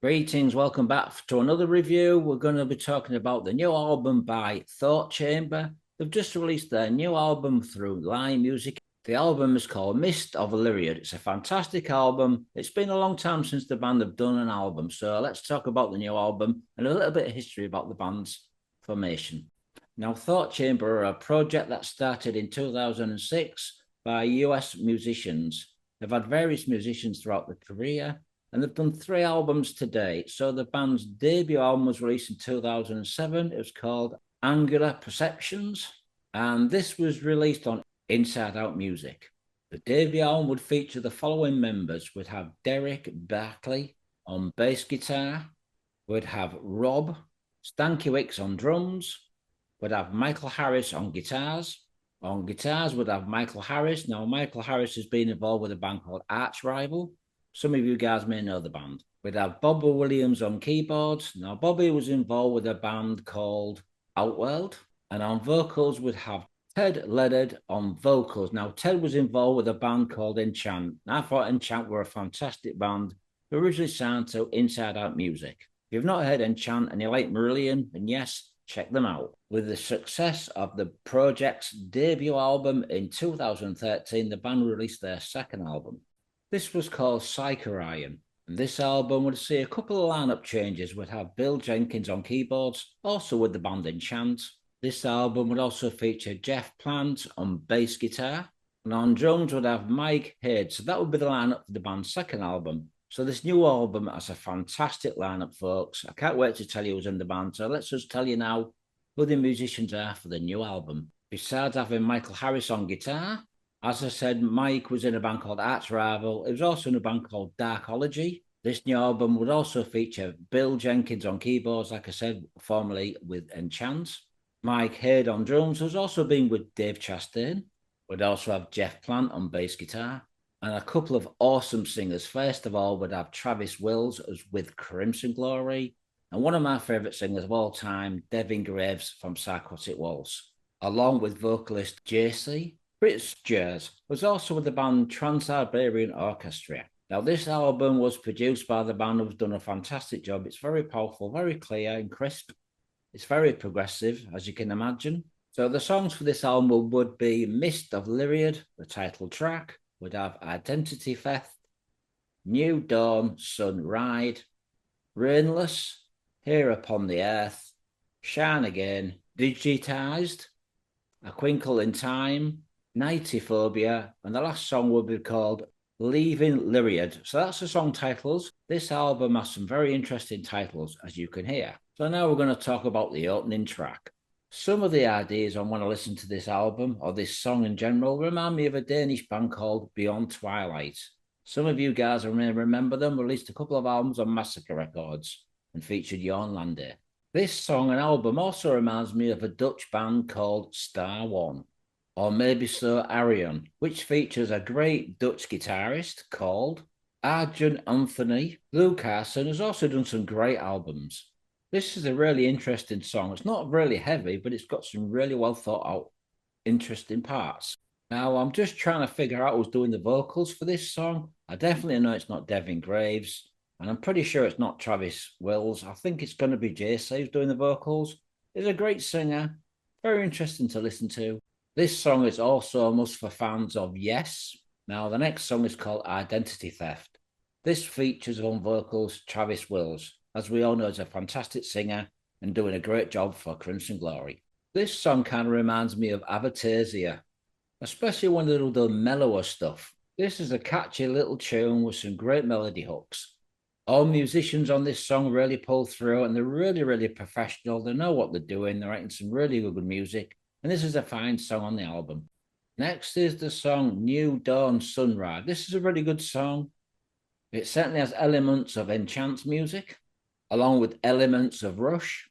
Greetings, welcome back to another review. We're going to be talking about the new album by Thought Chamber. They've just released their new album through Line Music. The album is called Myst of Lyriad. It's a fantastic album. It's been a long time since the band have done an album, so let's talk about the new album and a little bit of history about the band's formation. Now, Thought Chamber are a project that started in 2006 by US musicians. They've had various musicians throughout their career, and they've done 3 albums to date. So the band's debut album was released in 2007. It was called Angular Perceptions, and this was released on Inside Out Music. The debut album would feature the following members. We'd have Derek Barkley on bass guitar. We'd have Rob Stankiewicz on drums. We'd have Michael Harris on guitars. On guitars, we'd have Michael Harris. Now, Michael Harris has been involved with a band called Arch Rival. Some of you guys may know the band. We'd have Bobby Williams on keyboards. Now, Bobby was involved with a band called Outworld. And on vocals, we'd have Ted Leonard on vocals. Now, Ted was involved with a band called Enchant. I thought Enchant were a fantastic band who originally signed to Inside Out Music. If you've not heard Enchant and you like Marillion, then yes, check them out. With the success of the project's debut album in 2013, the band released their second album. This was called Psychotic. And this album would see a couple of lineup changes. Would have Bill Jenkins on keyboards, also with the band Enchant. This album would also feature Jeff Plant on bass guitar. And on drums would have Mike Head. So that would be the lineup for the band's second album. So this new album has a fantastic lineup, folks. I can't wait to tell you who's in the band. So let's just tell you now who the musicians are for the new album. Besides having Michael Harris on guitar, as I said, Mike was in a band called Arch Rival. It was also in a band called Darkology. This new album would also feature Bill Jenkins on keyboards, like I said, formerly with Enchant. Mike Head on drums has also been with Dave Chastain. We'd also have Jeff Plant on bass guitar. And a couple of awesome singers. First of all, we'd have Travis Wills as with Crimson Glory. And one of my favourite singers of all time, Devon Grave from Psychotic Waltz, along with vocalist Jaycee Cuijpers, was also with the band Trans-Siberian Orchestra. Now, this album was produced by the band who've done a fantastic job. It's very powerful, very clear and crisp. It's very progressive, as you can imagine. So the songs for this album would be Myst of Lyriad, the title track. Would have Identity Theft, New Dawn, Sun Ride, Rainless, Here Upon the Earth, Shine Again, Digitized, A Twinkle in Time, Nightyphobia, and the last song will be called Leaving Lyriad. So that's the song titles. This album has some very interesting titles, as you can hear. So now we're going to talk about the opening track. Some of the ideas on when I listen to this album, or this song in general, remind me of a Danish band called Beyond Twilight. Some of you guys may remember them, released a couple of albums on Massacre Records and featured Jorn Lande. This song and album also reminds me of a Dutch band called Star One, or maybe so Arion, which features a great Dutch guitarist called Arjun Anthony. Lou Carson has also done some great albums. This is a really interesting song. It's not really heavy, but it's got some really well thought out, interesting parts. Now, I'm just trying to figure out who's doing the vocals for this song. I definitely know it's not Devon Graves, and I'm pretty sure it's not Travis Wills. I think it's going to be Jaycee who's doing the vocals. He's a great singer, very interesting to listen to. This song is also a must for fans of Yes. Now, the next song is called Identity Theft. This features on vocals Travis Wills. As we all know, is a fantastic singer and doing a great job for Crimson Glory. This song kind of reminds me of Avatasia, especially when they'll do mellower stuff. This is a catchy little tune with some great melody hooks. All musicians on this song really pull through, and they're really, really professional. They know what they're doing. They're writing some really good music, and this is a fine song on the album. Next is the song New Dawn, Sunrise. This is a really good song. It certainly has elements of Enchant's music, along with elements of Rush,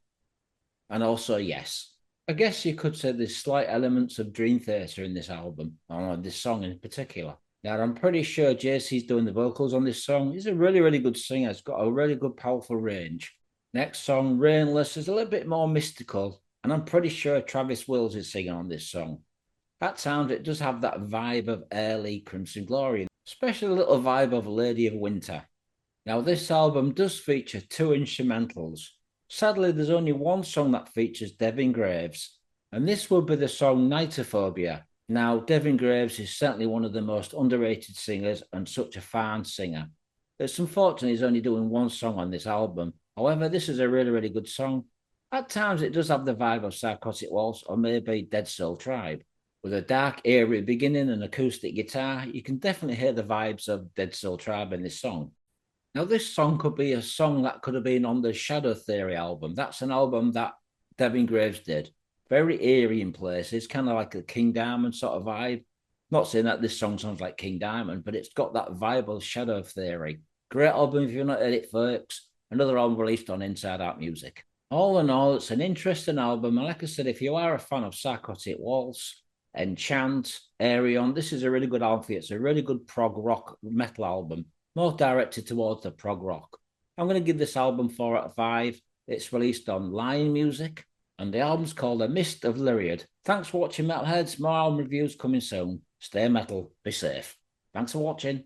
and also Yes. I guess you could say there's slight elements of Dream Theater in this album, or this song in particular. Now, I'm pretty sure Jaycee's doing the vocals on this song. He's a really, really good singer. He's got a really good, powerful range. Next song, Rainless, is a little bit more mystical, and I'm pretty sure Travis Wills is singing on this song. At times, it does have that vibe of early Crimson Glory, especially a little vibe of Lady of Winter. Now, this album does feature 2 instrumentals. Sadly, there's only one song that features Devon Graves, and this would be the song Nightphobia. Now, Devon Graves is certainly one of the most underrated singers and such a fine singer. It's unfortunate he's only doing one song on this album. However, this is a really, really good song. At times, it does have the vibe of Psychotic Waltz or maybe Dead Soul Tribe. With a dark, eerie beginning and acoustic guitar, you can definitely hear the vibes of Dead Soul Tribe in this song. Now, this song could be a song that could have been on the Shadow Theory album. That's an album that Devon Graves did. Very eerie in places, kind of like a King Diamond sort of vibe. Not saying that this song sounds like King Diamond, but it's got that vibe of Shadow Theory. Great album if you've not heard it, folks. Another album released on Inside Out Music. All in all, it's an interesting album. And like I said, if you are a fan of Psychotic Waltz, Enchant, Aerion, this is a really good album for you. It's a really good prog rock metal album, more directed towards the prog rock. I'm going to give this album 4 out of 5. It's released on Lion Music, and the album's called The Myst of Lyriad. Thanks for watching, Metalheads. More album reviews coming soon. Stay metal, be safe. Thanks for watching.